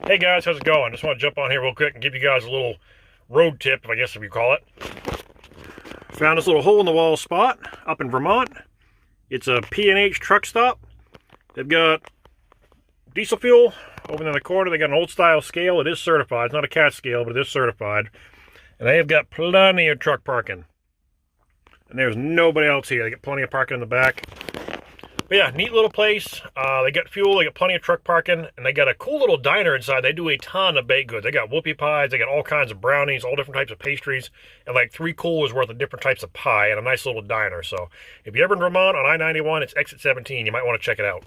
Hey guys, how's it going? Just want to jump on here real quick and give you guys a little road tip, I guess if you call it. Found this little hole in the wall spot up in Vermont. It's a P&H truck stop. They've got diesel fuel over in the corner. They got an old style scale. It is certified. It's not a cat scale, but it is certified. And they have got plenty of truck parking. And there's nobody else here. They got plenty of parking in the back. But yeah, neat little place. They got fuel, they got plenty of truck parking, and they got a cool little diner inside. They do a ton of baked goods. They got whoopie pies, they got all kinds of brownies, all different types of pastries, and like 3 coolers worth of different types of pie and a nice little diner. So if you're ever in Vermont on I-91, it's exit 17. You might want to check it out.